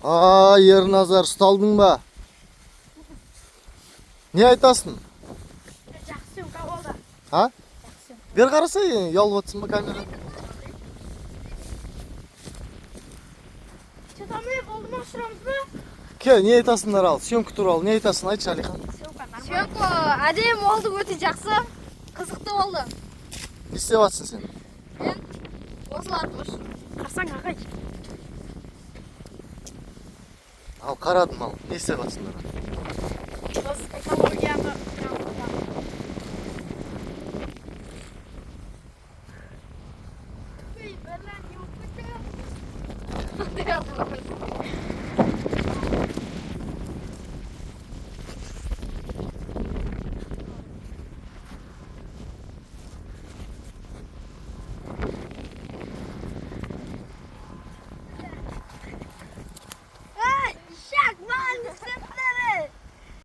Ерназар, ұсталдың ба? Не айтасың? Жақсы съемка болды. А? Бер қарасай, ұялып отырсың ба камера? Чатамай болды ма, ұшырамыз ба? Ке, не айтасыңдар ал? Съемка туралы не айтасың? Айтшы, Алихан. Съемка әдемі болды, өте жақсы. Қызықты болды. Не істеп жатсың сен? Мен осыларды қарсаң ағай. Ал қарадым ал. Не істеп жатсыңдар? Біз экологияны